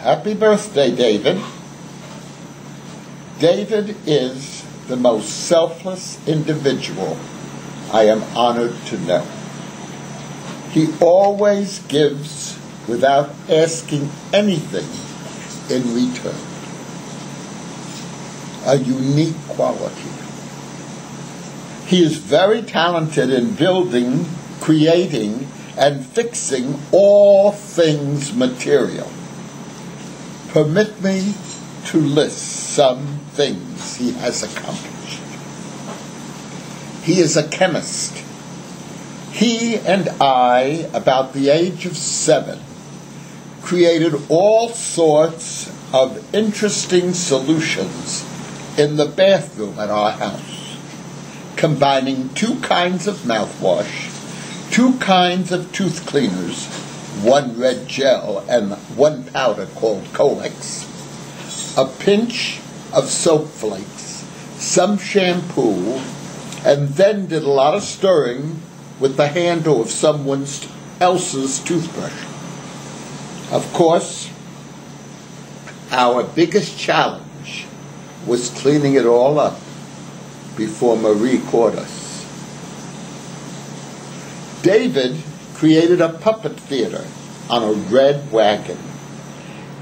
Happy birthday, David. David is the most selfless individual I am honored to know. He always gives without asking anything in return. A unique quality. He is very talented in building, creating, and fixing all things material. Permit me to list some things he has accomplished. He is a chemist. He and I, about the age of 7, created all sorts of interesting solutions in the bathroom at our house, combining 2 kinds of mouthwash, 2 kinds of tooth cleaners, 1 red gel and 1 powder called Colex, a pinch of soap flakes, some shampoo, and then did a lot of stirring with the handle of someone else's toothbrush. Of course, our biggest challenge was cleaning it all up before Marie caught us. David created a puppet theater on a red wagon.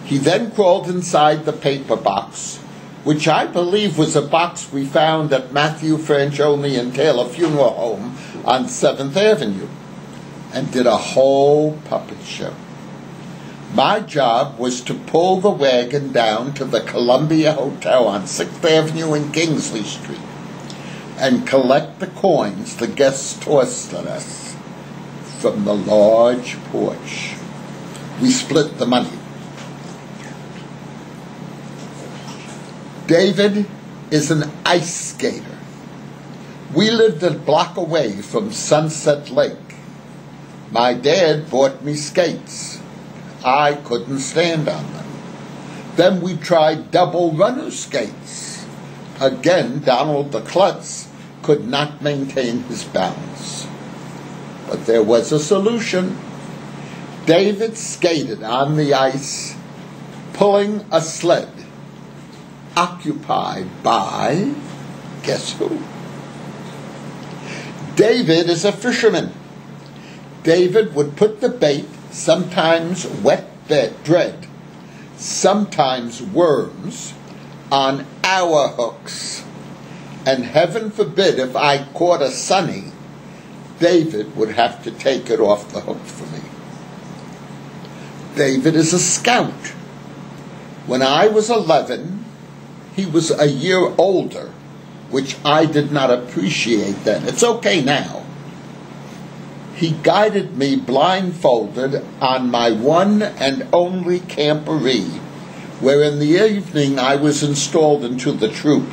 He then crawled inside the paper box, which I believe was a box we found at Matthew Frangione and Taylor Funeral Home on 7th Avenue, and did a whole puppet show. My job was to pull the wagon down to the Columbia Hotel on 6th Avenue and Kingsley Street and collect the coins the guests tossed at us from the large porch. We split the money. David is an ice skater. We lived a block away from Sunset Lake. My dad bought me skates. I couldn't stand on them. Then we tried double runner skates. Again, Donald the Klutz could not maintain his balance. But there was a solution. David skated on the ice, pulling a sled, occupied by, guess who? David is a fisherman. David would put the bait, sometimes wet dread, sometimes worms, on our hooks. And heaven forbid if I caught a sunny, David would have to take it off the hook for me. David is a scout. When I was 11, he was a year older, which I did not appreciate then. It's okay now. He guided me blindfolded on my one and only camporee, where in the evening I was installed into the troop.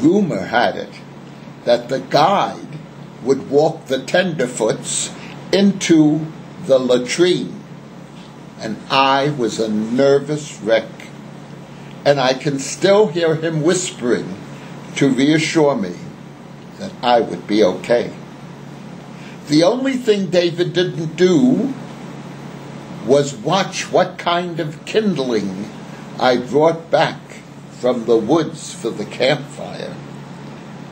Rumor had it that the guide would walk the tenderfoots into the latrine, and I was a nervous wreck. And I can still hear him whispering to reassure me that I would be okay. The only thing David didn't do was watch what kind of kindling I brought back from the woods for the campfire.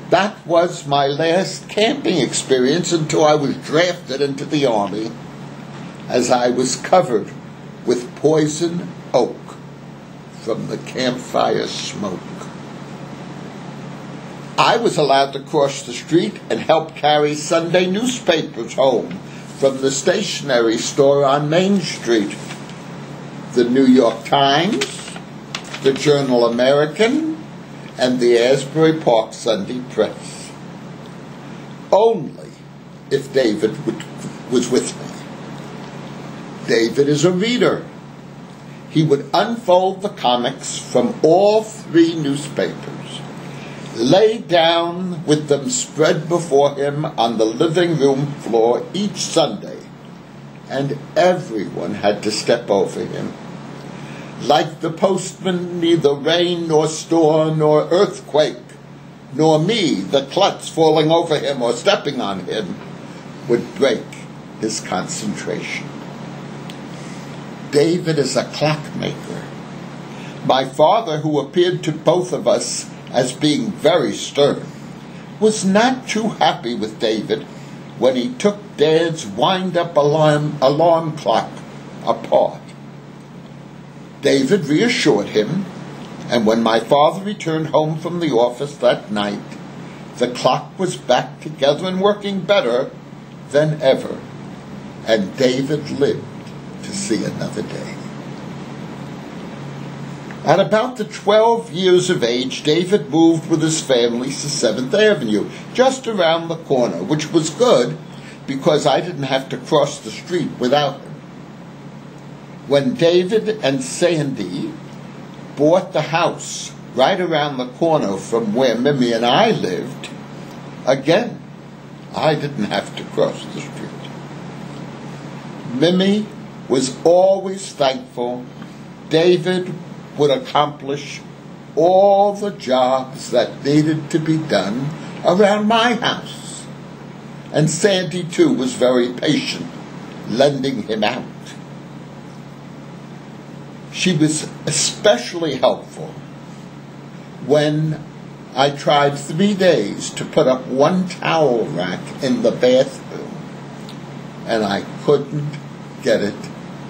That was my last camping experience until I was drafted into the Army, as I was covered with poison oak from the campfire smoke. I was allowed to cross the street and help carry Sunday newspapers home from the stationery store on Main Street. The New York Times, the Journal American, and the Asbury Park Sunday Press. Only if David was with me. David is a reader. He would unfold the comics from all 3 newspapers, lay down with them spread before him on the living room floor each Sunday, and everyone had to step over him. Like the postman, neither rain nor storm nor earthquake, nor me, the klutz, falling over him or stepping on him, would break his concentration. David is a clockmaker. My father, who appeared to both of us as being very stern, was not too happy with David when he took Dad's wind-up alarm clock apart. David reassured him, and when my father returned home from the office that night, the clock was back together and working better than ever, and David lived to see another day. At about the 12 years of age, David moved with his family to 7th Avenue, just around the corner, which was good because I didn't have to cross the street without him. When David and Sandy bought the house right around the corner from where Mimi and I lived, again, I didn't have to cross the street. Mimi was always thankful David would accomplish all the jobs that needed to be done around my house. And Sandy, too, was very patient, lending him out. She was especially helpful when I tried 3 days to put up one towel rack in the bathroom, and I couldn't get it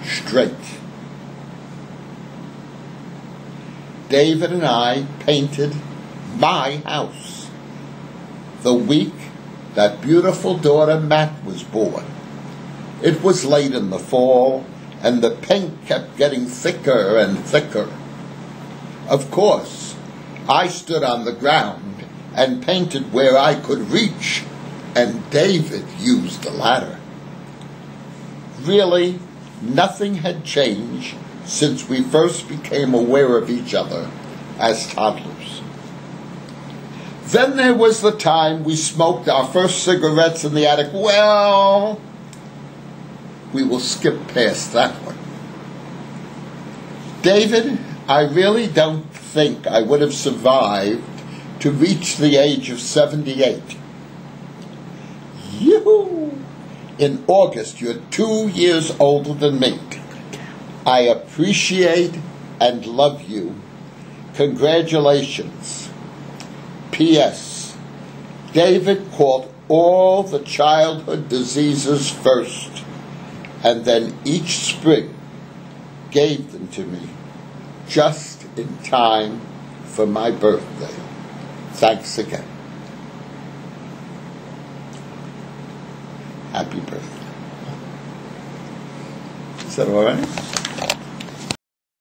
straight. David and I painted my house the week that beautiful daughter Matt was born. It was late in the fall, and the paint kept getting thicker and thicker. Of course, I stood on the ground and painted where I could reach, and David used the ladder. Really, nothing had changed since we first became aware of each other as toddlers. Then there was the time we smoked our first cigarettes in the attic. Well, we will skip past that one. David, I really don't think I would have survived to reach the age of 78. You! In August, you're 2 years older than me. I appreciate and love you. Congratulations. P.S. David caught all the childhood diseases first, and then each spring gave them to me just in time for my birthday. Thanks again. Happy birthday. Is that all right?